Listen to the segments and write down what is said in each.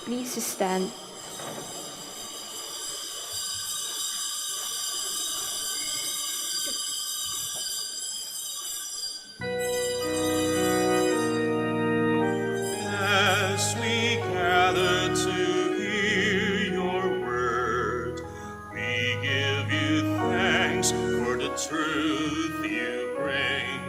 Please stand. As we gather to hear your word, we give you thanks for the truth you bring.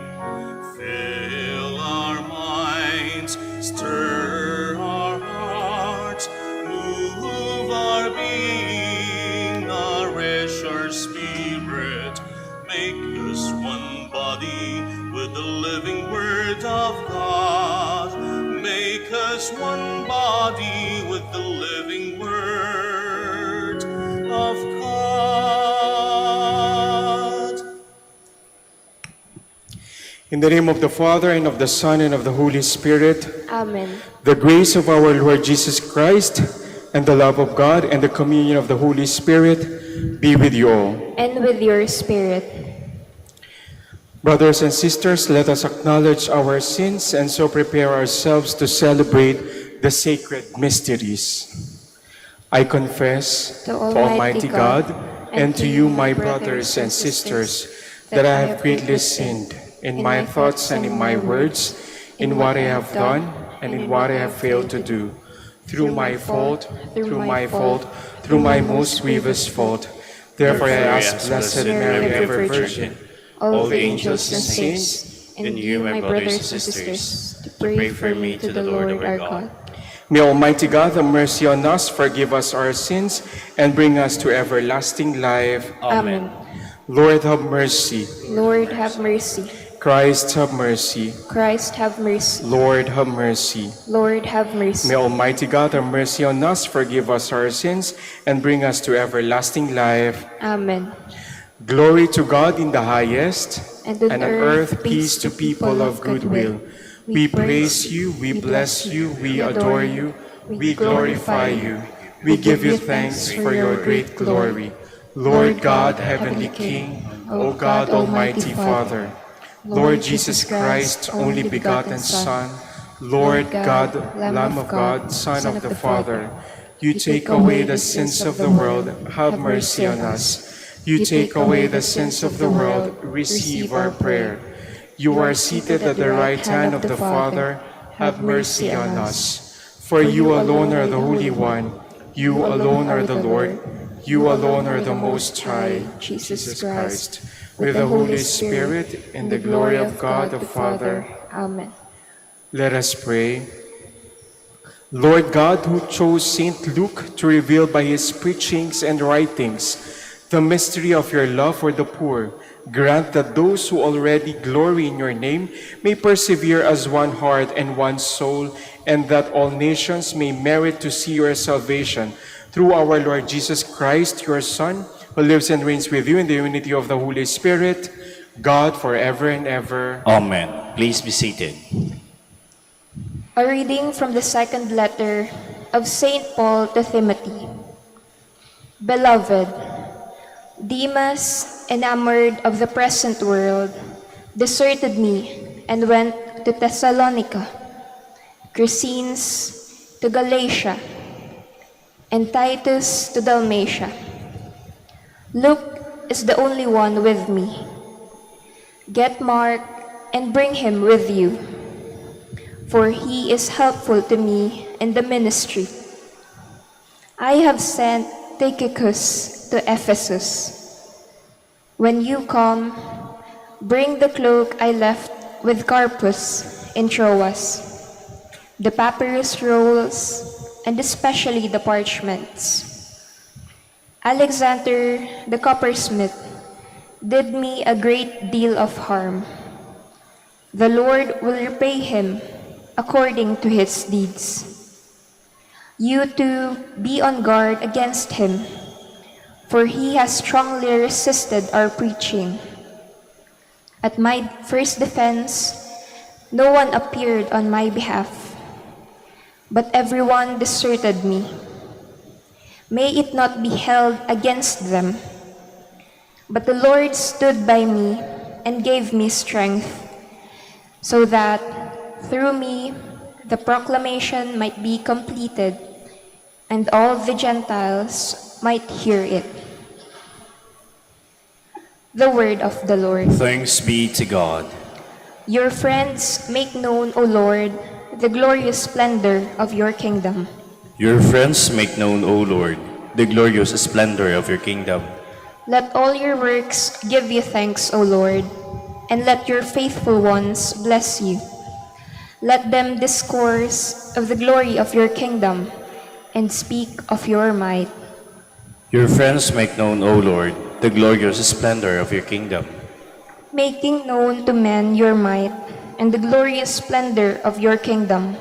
Fill our minds, stir our hearts, move our being, nourish our spirit. Make us one body with the living word of God. Make us one body with the living word of God. In the name of the Father, and of the Son, and of the Holy Spirit, Amen. the grace of our Lord Jesus Christ, and the love of God, and the communion of the Holy Spirit be with you all. And with your spirit. Brothers and sisters, let us acknowledge our sins and so prepare ourselves to celebrate the sacred mysteries. I confess To to Almighty God and to you, my brothers and sisters, that I have greatly sinned in my thoughts and in my words, in what I have done and in what I have failed to do, through my fault, through my most grievous fault. Therefore I ask Blessed Mary, ever Virgin, all the angels and saints, and you, my brothers and sisters, to pray for me to the Lord our God. May Almighty God have mercy on us, forgive us our sins, and bring us to everlasting life. Amen. Lord, have mercy. Lord, have mercy. Christ, have mercy. Christ, have mercy. Lord, have mercy. Lord, have mercy. May Almighty God have mercy on us, forgive us our sins, and bring us to everlasting life. Amen. Glory to God in the highest, And on earth peace to people of good will. We praise you, we bless you, we adore you, we glorify you. We give you thanks for your great glory. Lord God, heavenly King, O God, almighty Father, Lord Jesus Christ, only begotten Son, Lord God, Lamb of God, Son of the Father, you take away the sins of the world, have mercy on us. You take away the sins of the world, receive our prayer. You are seated at the right hand of the Father, have mercy on us. For you alone are the Holy One, you alone are the Lord, you alone are the Most High, Jesus Christ, with the Holy Spirit, in the glory of God the Father. Amen. Let us pray. Lord God, who chose Saint Luke to reveal by his preachings and writings the mystery of your love for the poor, grant that those who already glory in your name may persevere as one heart and one soul, and that all nations may merit to see your salvation. Through our Lord Jesus Christ, your Son, who lives and reigns with you in the unity of the Holy Spirit, God forever and ever. Amen. Please be seated. A reading from the second letter of St. Paul to Timothy. Beloved, Demas, enamored of the present world, deserted me and went to Thessalonica, Crescens to Galatia, and Titus to Dalmatia. Luke is the only one with me. Get Mark and bring him with you, for he is helpful to me in the ministry. I have sent Tychicus to Ephesus. When you come, bring the cloak I left with Carpus in Troas, the papyrus rolls, and especially the parchments. Alexander the coppersmith did me a great deal of harm. The Lord will repay him according to his deeds. You too be on guard against him, for he has strongly resisted our preaching. At my first defense, no one appeared on my behalf, but everyone deserted me. May it not be held against them. But the Lord stood by me and gave me strength, so that through me the proclamation might be completed and all the Gentiles might hear it. The word of the Lord. Thanks be to God. Your friends make known, O Lord, the glorious splendor of your kingdom. Your friends make known, O Lord, the glorious splendor of your kingdom. Let all your works give you thanks, O Lord, and let your faithful ones bless you. Let them discourse of the glory of your kingdom and speak of your might. Your friends make known, O Lord, the glorious splendor of your kingdom. Making known to men your might and the glorious splendor of your kingdom.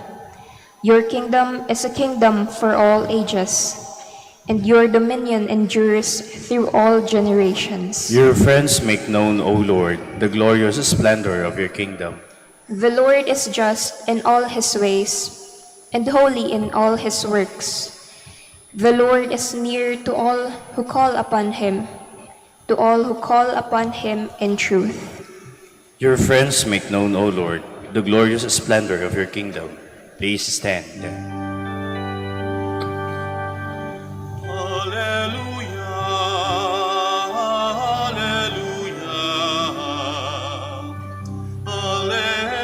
Your kingdom is a kingdom for all ages, and your dominion endures through all generations. Your friends make known, O Lord, the glorious splendor of your kingdom. The Lord is just in all his ways, and holy in all his works. The Lord is near to all who call upon him, to all who call upon him in truth. Your friends make known, O Lord, the glorious splendor of your kingdom. Please stand. Alleluia, alleluia, alleluia.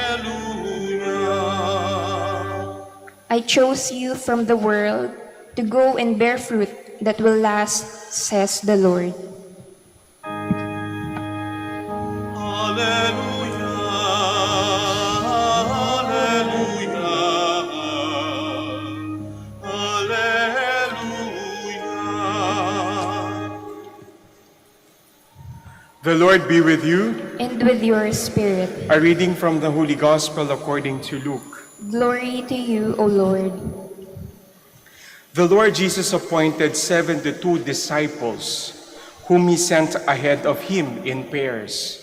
I chose you from the world to go and bear fruit that will last, says the Lord. Alleluia, alleluia, alleluia. The Lord be with you. And with your spirit. A reading from the Holy Gospel according to Luke. Glory to you, O Lord. The Lord Jesus appointed 72 disciples, whom he sent ahead of him in pairs,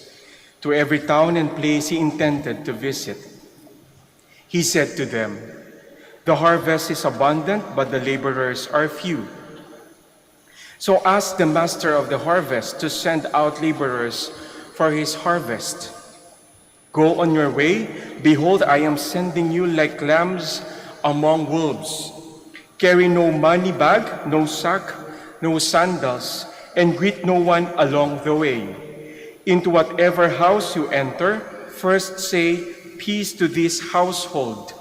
to every town and place he intended to visit. He said to them, "The harvest is abundant, but the laborers are few. So ask the master of the harvest to send out laborers for his harvest. Go on your way. Behold, I am sending you like lambs among wolves. Carry no money bag, no sack, no sandals, and greet no one along the way. Into whatever house you enter, first say, 'Peace to this household.'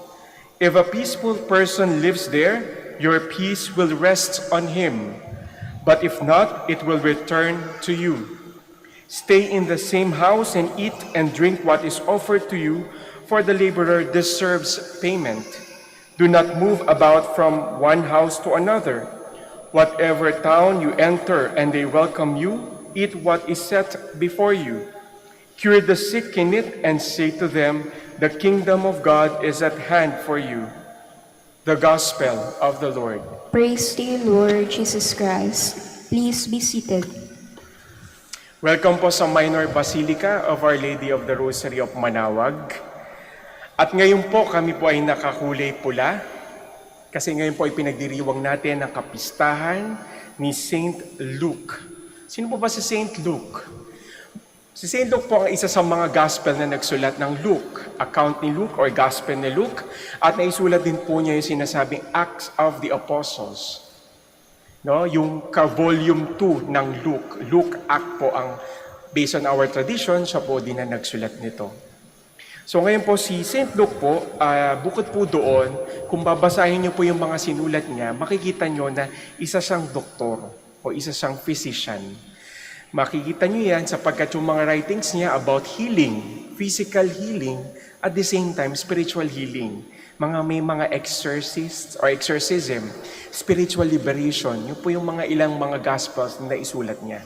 If a peaceful person lives there, your peace will rest on him. But if not, it will return to you. Stay in the same house and eat and drink what is offered to you, for the laborer deserves payment. Do not move about from one house to another. Whatever town you enter and they welcome you, eat what is set before you. Cure the sick in it and say to them, 'The kingdom of God is at hand for you.'" The Gospel of the Lord. Praise to you, Lord Jesus Christ. Please be seated. Welcome po sa Minor Basilica of Our Lady of the Rosary of Manaoag. At ngayon po kami po ay nakakulay pula kasi ngayon po ay pinagdiriwang natin ang kapistahan ni Saint Luke. Sino po ba si Saint Luke? Si Saint Luke po ang isa sa mga gospel na nagsulat ng Luke, account ni Luke or gospel ni Luke, at naisulat din po niya yung sinasabing Acts of the Apostles. No, yung volume 2 ng Luke. Luke Act po ang, based on our tradition, siya po din na nagsulat nito. So ngayon po si St. Luke po, bukod po doon, kung babasahin niyo po yung mga sinulat niya, makikita niyo na isa siyang doktor o isa siyang physician. Makikita niyo yan sapagkat yung mga writings niya about healing, physical healing, at the same time spiritual healing. May mga exorcists or exorcism, spiritual liberation, yun po yung mga ilang mga gospels na naisulat niya.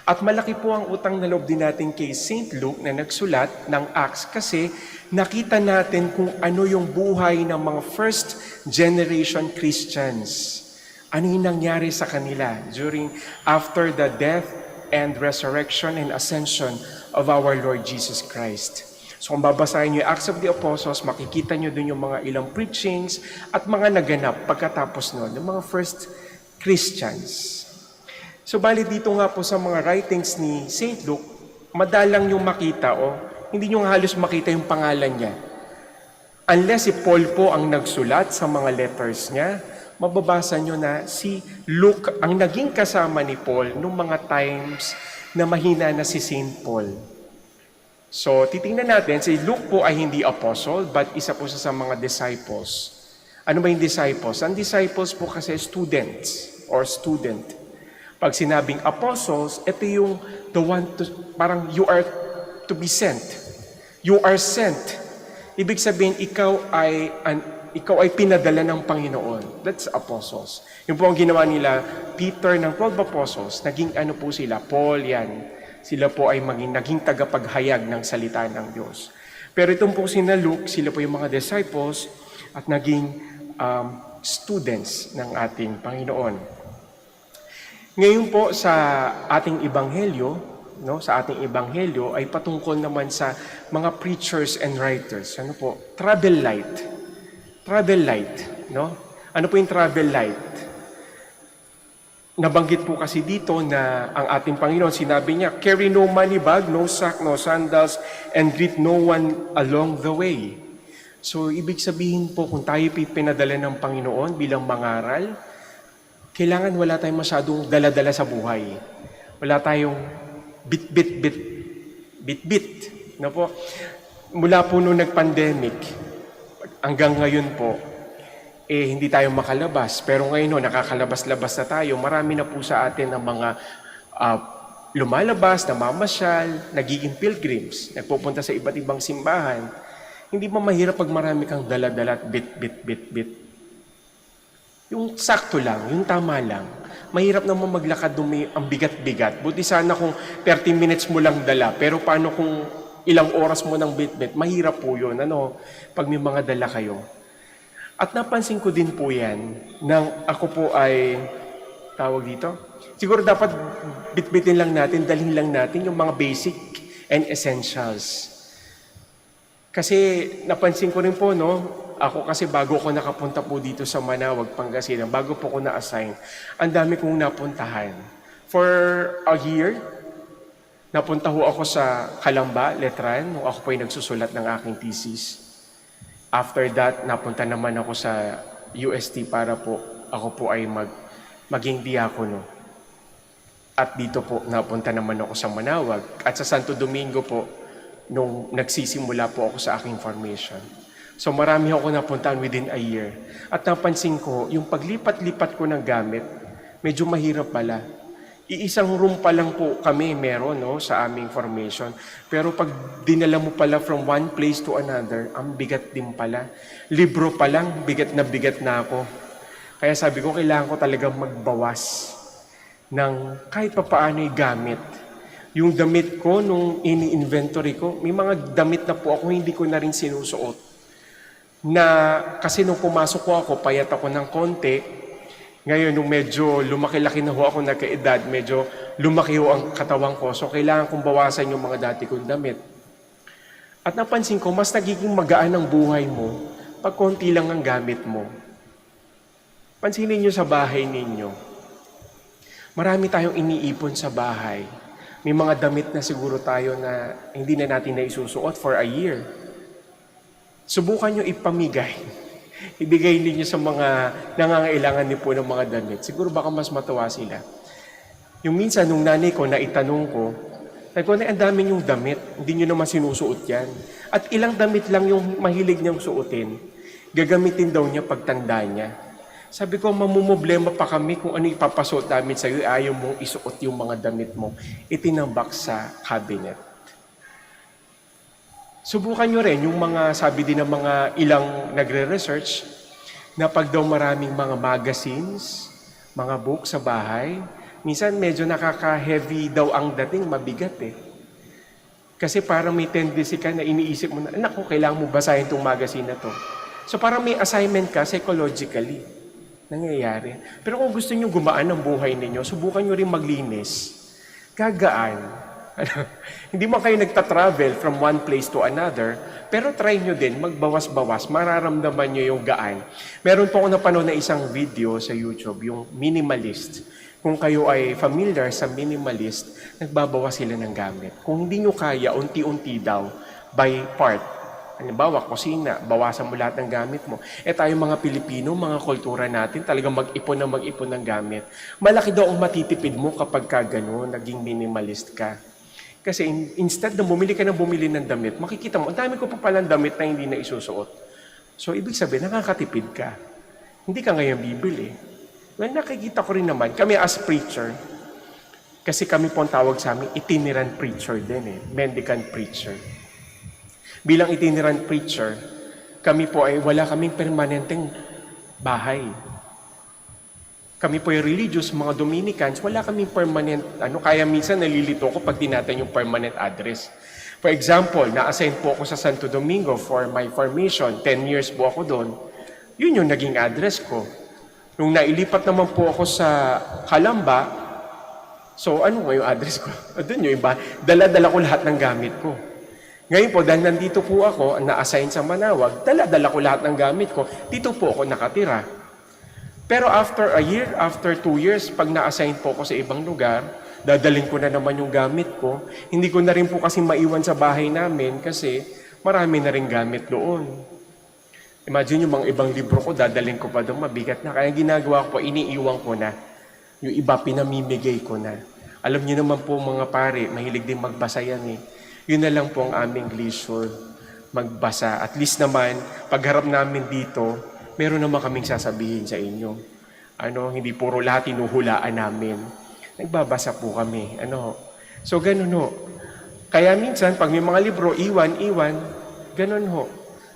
At malaki po ang utang na loob din natin kay St. Luke na nagsulat ng Acts kasi nakita natin kung ano yung buhay ng mga first generation Christians. Ano yung nangyari sa kanila after the death and resurrection and ascension of our Lord Jesus Christ. So kung babasahin niyo yung Acts of the Apostles, makikita niyo dun yung mga ilang preachings at mga naganap pagkatapos nun, yung mga first Christians. So bali dito nga po sa mga writings ni St. Luke, madalang yung makita hindi nyo halos makita yung pangalan niya. Unless si Paul po ang nagsulat sa mga letters niya, mababasa nyo na si Luke ang naging kasama ni Paul nung mga times na mahina na si Saint Paul. So, titingnan natin, si Luke po ay hindi apostle, but isa po sa mga disciples. Ano ba yung disciples? Ang disciples po kasi students or student. Pag sinabing apostles, ito yung the one to, parang you are to be sent. You are sent. Ibig sabihin, ikaw ay pinadala ng Panginoon. That's apostles. Yung po ang ginawa nila, Peter ng 12 apostles, naging ano po sila, Paul yan. Sila po ay naging tagapaghayag ng salita ng Diyos. Pero itong po sina Luke, sila po yung mga disciples at naging students ng ating Panginoon. Ngayon po sa ating ebanghelyo, sa ating ebanghelyo ay patungkol naman sa mga preachers and writers. Ano po? Travel light. Travel light, no? Ano po yung travel light? Nabanggit po kasi dito na ang ating Panginoon, sinabi niya, carry no money bag, no sack, no sandals, and greet no one along the way. So, ibig sabihin po, kung tayo pinadala ng Panginoon bilang mangaral, kailangan wala tayong masyadong dala-dala sa buhay. Wala tayong bit-bit. No po? Mula po nung nag-pandemic, hanggang ngayon po, hindi tayo makalabas. Pero ngayon, nakakalabas-labas na tayo. Marami na po sa atin ang mga lumalabas, namamasyal, nagiging pilgrims, nagpupunta sa iba't ibang simbahan. Hindi ba mahirap pag marami kang dala-dala at bit? Yung sakto lang, yung tama lang. Mahirap naman maglakad ang bigat-bigat. Buti sana kung 30 minutes mo lang dala. Pero paano kung ilang oras mo ng bit-bit? Mahirap po yun. Pag may mga dala kayo. At napansin ko din po yan, nang ako po ay, tawag dito, siguro dapat bit-bitin lang natin, dalhin lang natin yung mga basic and essentials. Kasi napansin ko rin po, ako kasi bago ko nakapunta po dito sa Manaoag, Pangasinan, bago po ko na-assign, ang dami kong napuntahan. For a year, napunta ho ako sa Calamba, Letran, nung ako po ay nagsusulat ng aking thesis. After that, napunta naman ako sa UST para po ako po ay maging diakono. At dito po, napunta naman ako sa Manaoag. At sa Santo Domingo po, nung nagsisimula po ako sa aking formation. So marami ako napuntahan within a year. At napansin ko, yung paglipat-lipat ko ng gamit, medyo mahirap pala. Iisang room pa lang po kami meron sa aming formation. Pero pag dinala mo pala from one place to another, ang bigat din pala. Libro pa lang, bigat na ako. Kaya sabi ko, kailangan ko talagang magbawas ng kahit papaano'y gamit. Yung damit ko, nung ini-inventory ko, may mga damit na po ako hindi ko na rin sinusuot. Kasi nung pumasok ko ako, payat ako ng konti. Ngayon, nung medyo lumaki-laki na ho ako nagkaedad, medyo lumaki ho ang katawan ko. So, kailangan kong bawasan yung mga dati kong damit. At napansin ko, mas nagiging magaan ang buhay mo pag konti lang ang gamit mo. Pansinin nyo sa bahay ninyo. Marami tayong iniipon sa bahay. May mga damit na siguro tayo na hindi na natin naisusuot for a year. Subukan nyo ipamigay. Ibigay ninyo sa mga nangangailangan niyo po ng mga damit. Siguro baka mas matawa sila. Yung minsan, nung nanay ko, naitanong ko, sabi ko, ang dami niyong damit, hindi niyo naman sinusuot yan. At ilang damit lang yung mahilig niyang suotin. Gagamitin daw niya pagtanda niya. Sabi ko, mamumblema pa kami kung ano ipapasuot namin sa'yo, ayaw mong isuot yung mga damit mo. Itinambak sa cabinet. Subukan nyo rin yung mga, sabi din ng mga ilang nagre-research, na pag daw maraming mga magazines, mga books sa bahay, minsan medyo nakaka-heavy daw ang dating, mabigat eh. Kasi parang may tendency ka na iniisip mo na, naku, kailangan mo basahin itong magazine na to. So parang may assignment ka psychologically. Nangyayari. Pero kung gusto nyo gumaan ang buhay ninyo, subukan nyo rin maglinis. Gagaan. Hindi mo kayo nagta-travel from one place to another, pero try nyo din, magbawas-bawas, mararamdaman nyo yung gaan. Meron po ako napanood na isang video sa YouTube, yung minimalist. Kung kayo ay familiar sa minimalist, nagbabawas sila ng gamit. Kung hindi nyo kaya, unti-unti daw, by part. Halimbawa, kusina, bawasan mo lahat ng gamit mo. Tayo mga Pilipino, mga kultura natin, talagang mag-ipon ng gamit. Malaki daw ang matitipid mo kapag ka gano'n, naging minimalist ka. Kasi instead na bumili ka ng damit, makikita mo, ang dami ko pa palang damit na hindi na isusuot. So, ibig sabihin, nakakatipid ka. Hindi ka ngayon bibili. Well, nakikita ko rin naman, kami as preacher, kasi kami po ang tawag sa amin, itinerant preacher din mendicant preacher. Bilang itinerant preacher, kami po ay wala kaming permanenteng bahay. Kami po ay religious, mga Dominicans, wala kaming permanent, kaya minsan nalilito ko pag tinatanong yung permanent address. For example, na-assign po ako sa Santo Domingo for my formation, 10 years po ako doon. Yun yung naging address ko. Nung nailipat naman po ako sa Calamba, so ano nga yung address ko? Doon yung iba, dala-dala ko lahat ng gamit ko. Ngayon po, dahil nandito po ako, na-assign sa Manaoag, dala-dala ko lahat ng gamit ko, dito po ako nakatira. Pero after a year, after 2 years, pag na-assign po ako sa ibang lugar, dadalhin ko na naman yung gamit ko. Hindi ko na rin po kasi maiwan sa bahay namin kasi marami na rin gamit doon. Imagine yung mga ibang libro ko, dadalhin ko pa doon, mabigat na. Kaya ginagawa ko po, iniiwan ko na. Yung iba, pinamimigay ko na. Alam niyo naman po mga pare, mahilig din magbasa yan Yun na lang po ang aming leisure, magbasa. At least naman, pagharap namin dito, meron naman kaming sasabihin sa inyo. Hindi puro lahat tinuhulaan namin. Nagbabasa po kami. So, ganun ho. Kaya minsan, pag may mga libro, iwan, ganun ho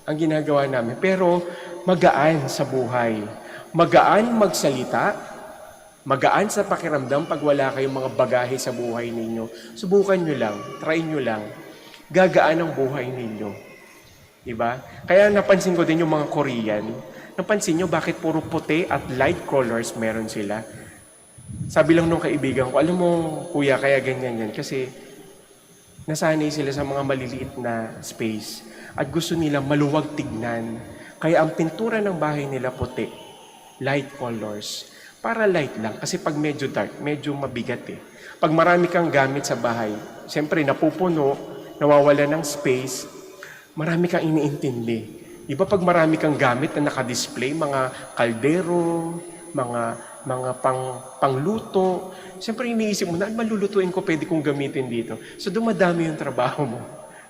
ang ginagawa namin. Pero, magaan sa buhay. Magaan magsalita. Magaan sa pakiramdam pag wala kayong mga bagahe sa buhay ninyo. Subukan nyo lang. Try nyo lang. Gagaan ang buhay ninyo. Diba? Kaya napansin ko din yung mga Korean. Napansin nyo bakit puro puti at light colors meron sila? Sabi lang nung kaibigan ko, alam mo kuya, kaya ganyan yan. Kasi nasanay sila sa mga maliliit na space. At gusto nila maluwag tignan. Kaya ang pintura ng bahay nila puti. Light colors. Para light lang. Kasi pag medyo dark, medyo mabigat Pag marami kang gamit sa bahay, siyempre napupuno, nawawala ng space, marami kang iniintindi. Iba pag marami kang gamit na nakadisplay, mga kaldero, mga pangluto, siyempre iniisip mo na, malulutuin ko, pwede kong gamitin dito. So dumadami yung trabaho mo.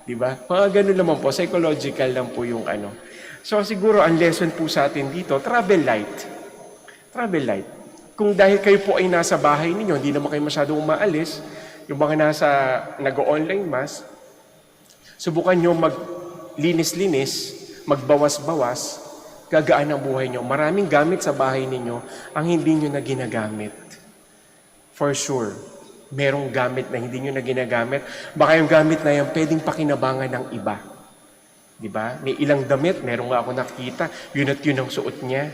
Diba? Mga ganun naman po, psychological lang po yung So siguro ang lesson po sa atin dito, travel light. Travel light. Kung dahil kayo po ay nasa bahay ninyo, hindi naman kayo masyadong umaalis, yung mga nag-online mass, subukan nyo maglinis-linis, magbawas-bawas, gagaan ang buhay nyo. Maraming gamit sa bahay ninyo ang hindi nyo na ginagamit. For sure. Merong gamit na hindi nyo na ginagamit. Baka yung gamit na yan pwedeng pakinabangan ng iba. Diba? May ilang damit, meron nga ako nakita, yun at yun ang suot niya.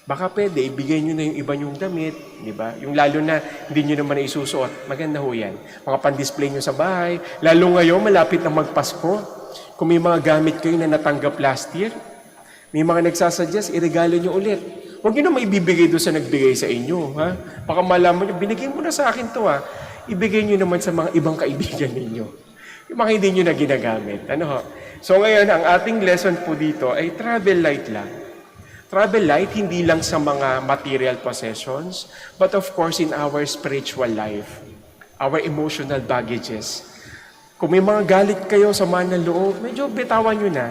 Baka pwede, ibigay nyo na yung iba nyong damit, diba? Yung lalo na hindi nyo naman na isusuot. Maganda ho yan. Mga pan-display nyo sa bahay. Lalo ngayon, malapit na magpasko. Kung may mga gamit kayo na natanggap last year, may mga nagsasuggest, iregalo nyo ulit. Huwag nyo na maibibigay doon sa nagbigay sa inyo. Ha? Baka malaman nyo, binigay mo na sa akin to. Ibigay nyo naman sa mga ibang kaibigan ninyo. Yung mga hindi nyo na ginagamit. So ngayon, ang ating lesson po dito ay travel light lang. Travel light, hindi lang sa mga material possessions, but of course in our spiritual life, our emotional baggages. Kung may mga galit kayo sa ng loob, medyo bitawan nyo na.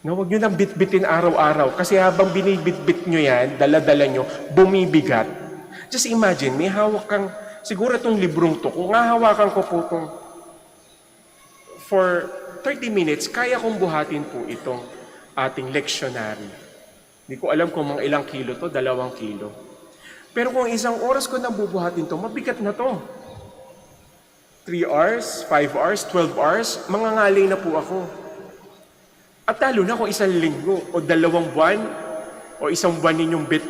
Huwag nyo nang bitbitin araw-araw. Kasi habang binibitbit nyo yan, dala-dala nyo, bumibigat. Just imagine, may hawak kang, siguro itong librong to, kung hahawakan ko po itong for 30 minutes, kaya kong buhatin po itong ating lectionary. Hindi ko alam kung mga ilang kilo to, 2 kilo. Pero kung isang oras ko nang bubuhatin to, mabigat na to. 3 hours, 5 hours, 12 hours, mangangalay na po ako. At lalo na kung 1 linggo, o 2 buwan, o 1 buwan ninyong bit.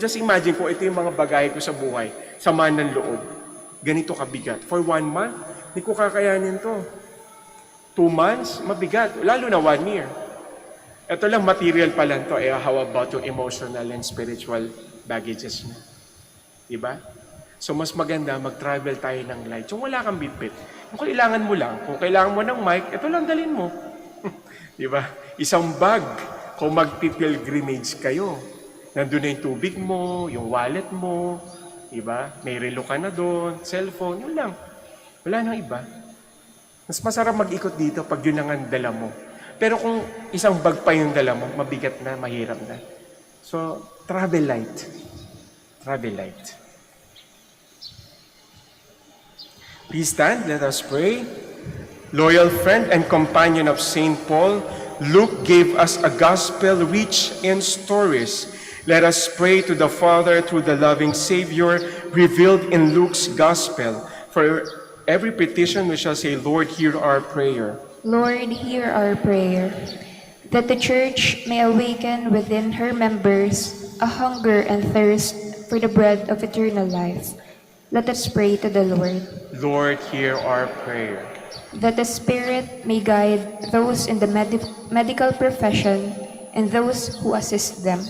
Just imagine kung ito yung mga bagay ko sa buhay, sama ng loob. Ganito kabigat. For 1 month, hindi ko kakayanin to. 2 months, mabigat. Lalo na 1 year. Ito lang, material pa lang to. How about yung emotional and spiritual baggages na? Diba? So, mas maganda, mag-travel tayo ng light. Yung wala kang bitbit. Kung kailangan mo lang, kung kailangan mo ng mic, ito lang dalhin mo. Di ba? Isang bag, kung magpipilgrimage kayo, nandun na yung tubig mo, yung wallet mo, di ba? May relo ka na doon, cellphone, yun lang. Wala nang iba. Mas masarap mag-ikot dito pag yun ang dala mo. Pero kung isang bag pa yung dala mo, mabigat na, mahirap na. So, travel light. Travel light. Please stand, let us pray. Loyal friend and companion of St. Paul, Luke gave us a gospel rich in stories. Let us pray to the Father through the loving Savior revealed in Luke's gospel. For every petition we shall say, Lord, hear our prayer. Lord, hear our prayer. That the Church may awaken within her members a hunger and thirst for the bread of eternal life. Let us pray to the Lord. Lord, hear our prayer. That the Spirit may guide those in the medical profession and those who assist them.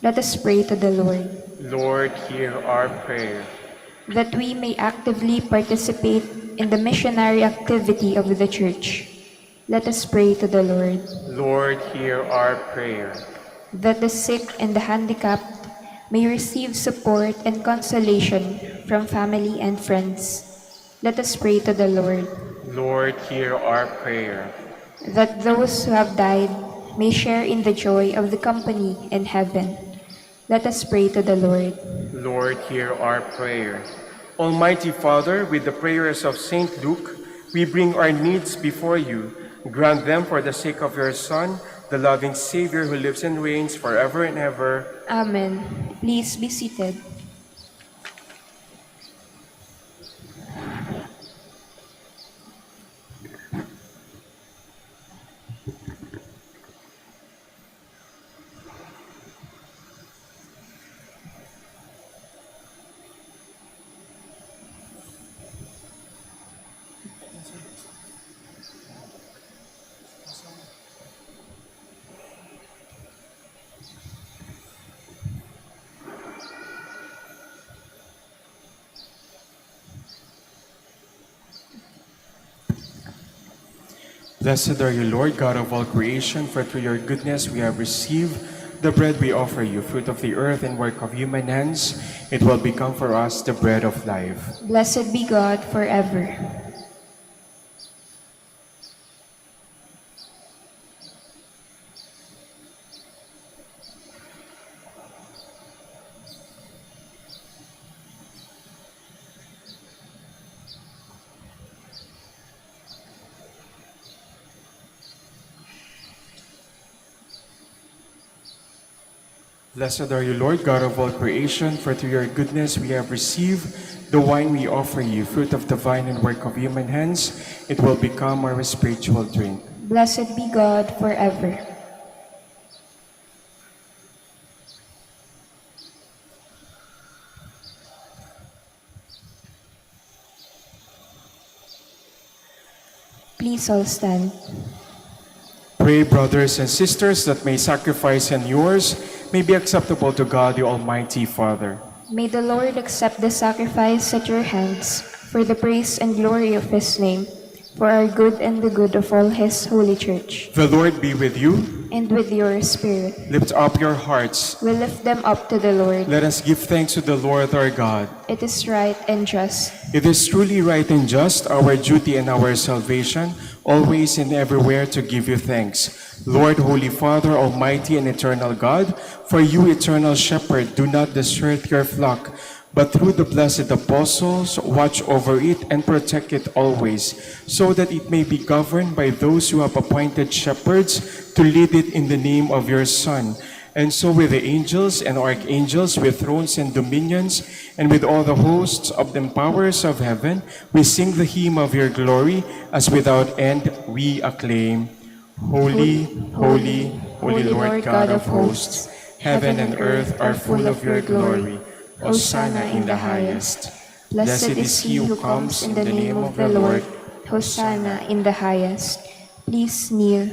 Let us pray to the Lord. Lord, hear our prayer. That we may actively participate in the missionary activity of the Church. Let us pray to the Lord. Lord, hear our prayer. That the sick and the handicapped may receive support and consolation from family and friends. Let us pray to the Lord. Lord, hear our prayer. That those who have died may share in the joy of the company in heaven. Let us pray to the Lord. Lord, hear our prayer. Almighty Father, with the prayers of Saint Luke, we bring our needs before you. Grant them for the sake of your Son, the loving Savior who lives and reigns forever and ever. Amen. Please be seated. Blessed are you, Lord, God of all creation, for through your goodness we have received the bread we offer you, fruit of the earth and work of human hands. It will become for us the bread of life. Blessed be God forever. Blessed are you, Lord, God of all creation, for through your goodness we have received the wine we offer you, fruit of the vine and work of human hands. It will become our spiritual drink. Blessed be God forever. Please all stand. Pray, brothers and sisters, that my sacrifice and yours may be acceptable to God, the Almighty Father. May the Lord accept the sacrifice at your hands for the praise and glory of his name, for our good and the good of all his holy church. The Lord be with you. And with your spirit, Lift up your hearts. we lift them up to the Lord. Let us give thanks to the Lord our God. It is right and just. It is truly right and just, our duty and our salvation, always and everywhere to give you thanks. Lord, Holy Father, Almighty and eternal God, for you, eternal shepherd, do not desert your flock, but through the blessed apostles, watch over it and protect it always, so that it may be governed by those who have appointed shepherds to lead it in the name of your Son. And so with the angels and archangels, with thrones and dominions, and with all the hosts of the powers of heaven, we sing the hymn of your glory, as without end we acclaim. Holy, holy, holy Lord God of hosts, heaven and earth are full of your glory. Hosanna in the highest. Blessed is he who comes in the name of the Lord. Hosanna in the highest. Please kneel.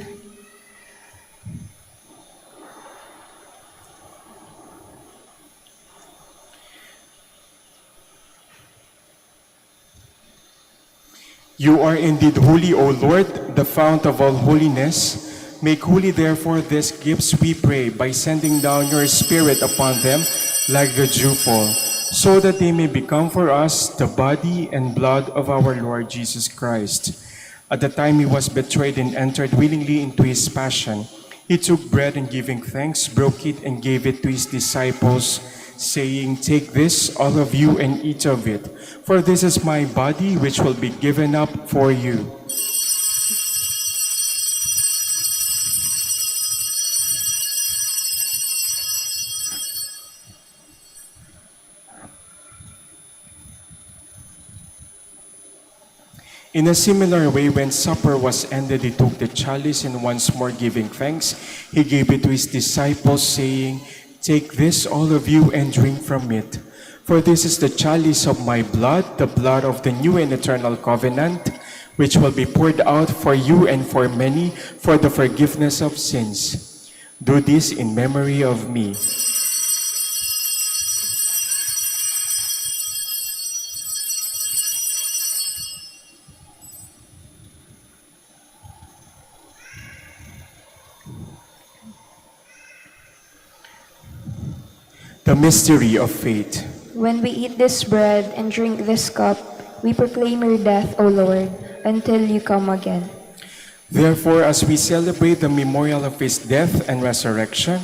You are indeed holy, O Lord, the fount of all holiness. Make holy, therefore, these gifts, we pray, by sending down your Spirit upon them like the dewfall, so that they may become for us the body and blood of our Lord Jesus Christ. At the time he was betrayed and entered willingly into his passion, he took bread and giving thanks, broke it and gave it to his disciples, saying, "Take this, all of you, and eat of it, for this is my body which will be given up for you." In a similar way, when supper was ended, he took the chalice and once more giving thanks, he gave it to his disciples, saying, "Take this, all of you, and drink from it. For this is the chalice of my blood, the blood of the new and eternal covenant, which will be poured out for you and for many for the forgiveness of sins. Do this in memory of me." The mystery of faith. When we eat this bread and drink this cup, we proclaim your death, O Lord, until you come again. Therefore, as we celebrate the memorial of his death and resurrection,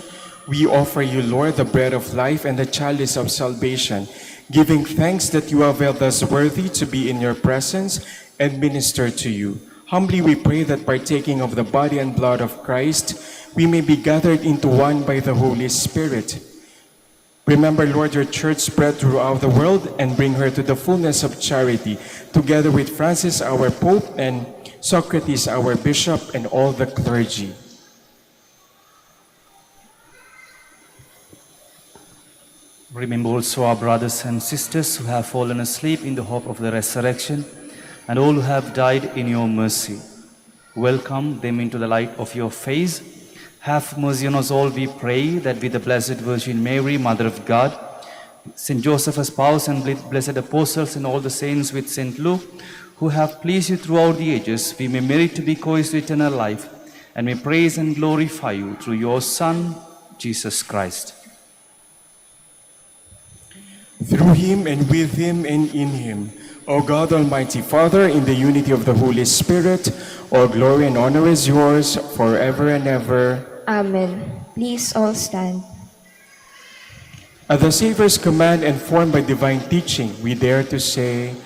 we offer you, Lord, the bread of life and the chalice of salvation, giving thanks that you have held us worthy to be in your presence and minister to you. Humbly we pray that partaking of the body and blood of Christ, we may be gathered into one by the Holy Spirit. Remember, Lord, your church spread throughout the world and bring her to the fullness of charity, together with Francis, our Pope, and Socrates, our Bishop, and all the clergy. Remember also our brothers and sisters who have fallen asleep in the hope of the resurrection, and all who have died in your mercy. Welcome them into the light of your face. Have mercy on us all, we pray, that with the Blessed Virgin Mary, Mother of God, Saint Joseph, her spouse, and blessed apostles, and all the saints with Saint Luke, who have pleased you throughout the ages, we may merit to be co-heirs to eternal life, and may praise and glorify you through your Son, Jesus Christ. Through him and with him and in him, O God, Almighty Father, in the unity of the Holy Spirit, all glory and honor is yours forever and ever. Amen. Please all stand. At the Savior's command and formed by divine teaching, we dare to say,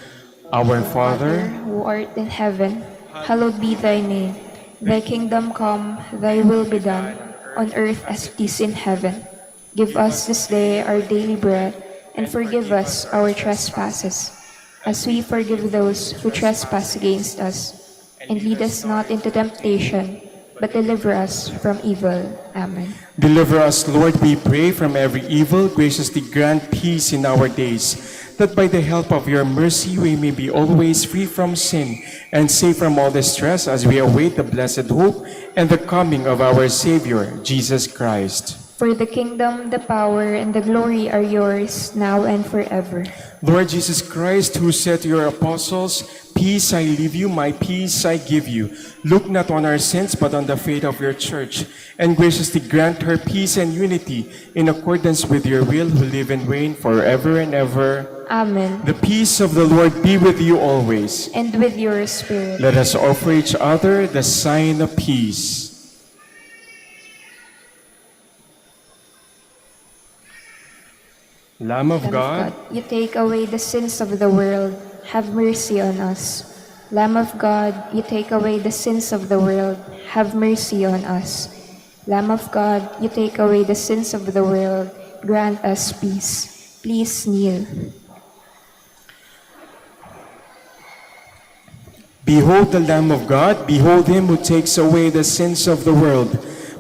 Our Father, who art in heaven, hallowed be thy name. Thy kingdom come, thy will be done, on earth as it is in heaven. Give us this day our daily bread, and forgive us our trespasses, as we forgive those who trespass against us. And lead us not into temptation, but deliver us from evil. Amen. Deliver us, Lord, we pray, from every evil. Graciously grant peace in our days, that by the help of your mercy we may be always free from sin and safe from all distress, as we await the blessed hope and the coming of our Savior, Jesus Christ. For the kingdom, the power, and the glory are yours, now and forever. Lord Jesus Christ, who said to your apostles, "Peace I leave you, my peace I give you," look not on our sins, but on the faith of your church, and graciously grant her peace and unity in accordance with your will, who live and reign forever and ever. Amen. The peace of the Lord be with you always. And with your spirit. Let us offer each other the sign of peace. Lamb of God, you take away the sins of the world, have mercy on us. Lamb of God, you take away the sins of the world, have mercy on us. Lamb of God, you take away the sins of the world, grant us peace. Please kneel. behold the Lamb of God, behold him who takes away the sins of the world.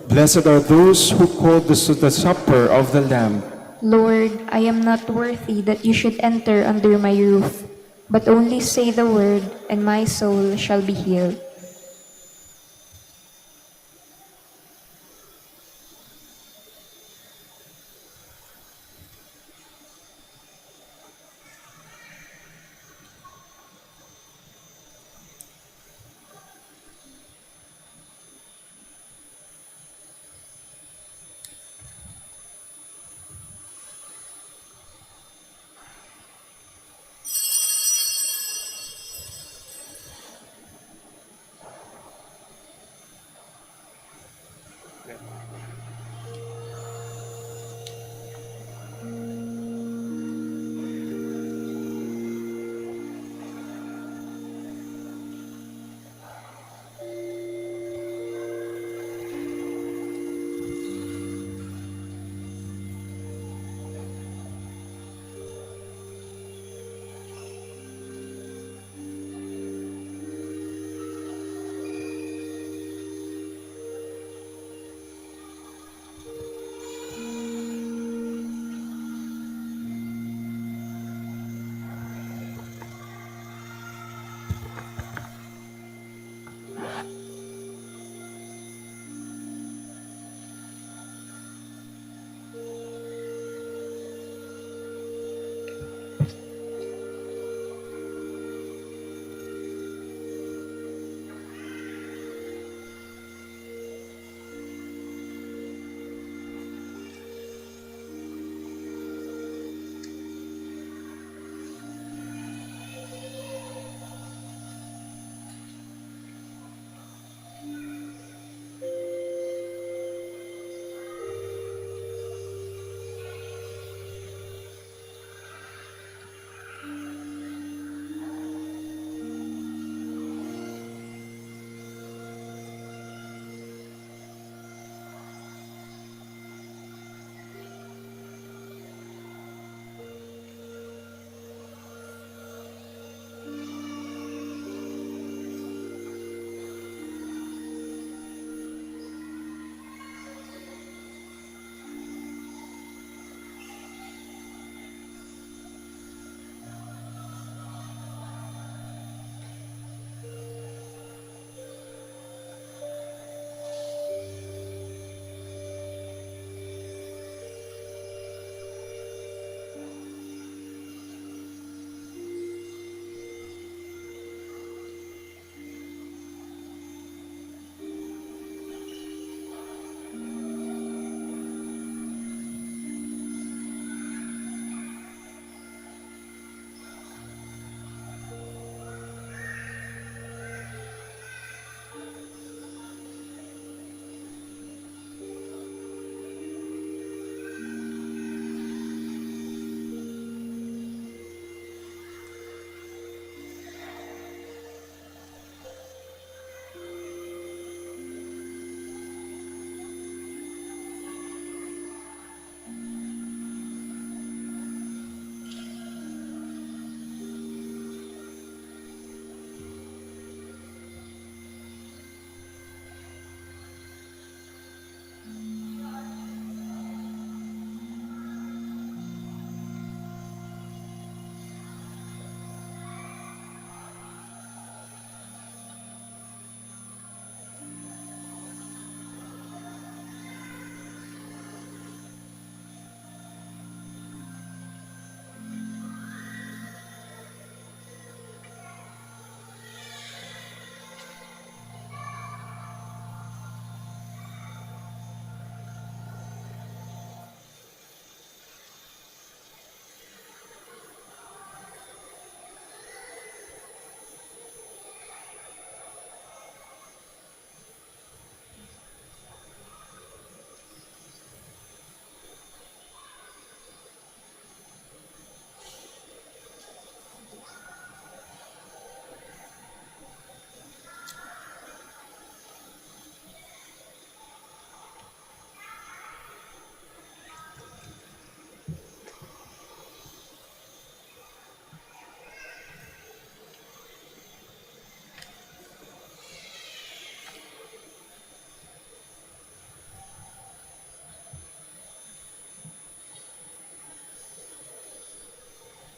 Blessed are those who call the supper of the Lamb. Lord, I am not worthy that you should enter under my roof, but only say the word, and my soul shall be healed.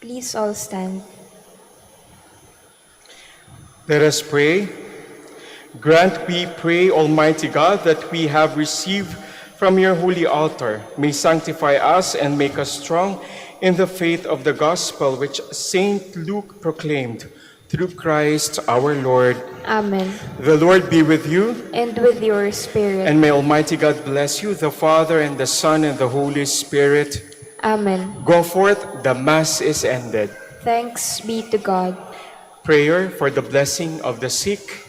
Please all stand. Let us pray. Grant, we pray, Almighty God, that we have received from your holy altar may sanctify us and make us strong in the faith of the gospel which Saint Luke proclaimed, through Christ our Lord. Amen. The Lord be with you, And with your spirit. and may Almighty God bless you, the Father, and the Son, and the Holy Spirit. Amen. Go forth, the Mass is ended. Thanks be to God. Prayer for the blessing of the sick.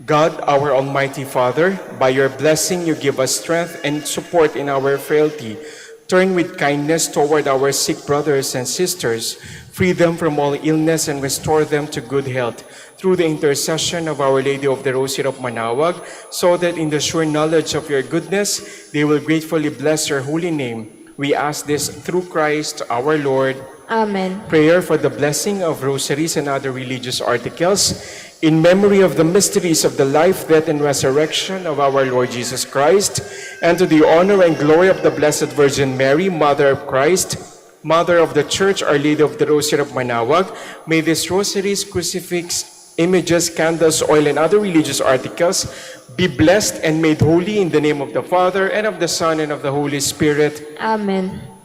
God, our Almighty Father, by your blessing you give us strength and support in our frailty. Turn with kindness toward our sick brothers and sisters, free them from all illness and restore them to good health, through the intercession of Our Lady of the Rosary of Manaoag, so that in the sure knowledge of your goodness, they will gratefully bless your holy name. We ask this through Christ our Lord. Amen. Prayer for the blessing of rosaries and other religious articles in memory of the mysteries of the life, death, and resurrection of our Lord Jesus Christ, and to the honor and glory of the Blessed Virgin Mary, Mother of Christ, Mother of the Church, Our Lady of the Rosary of Manaoag, may these rosaries, crucifix, images, candles, oil, and other religious articles be blessed and made holy in the name of the Father, and of the Son, and of the Holy Spirit. Amen.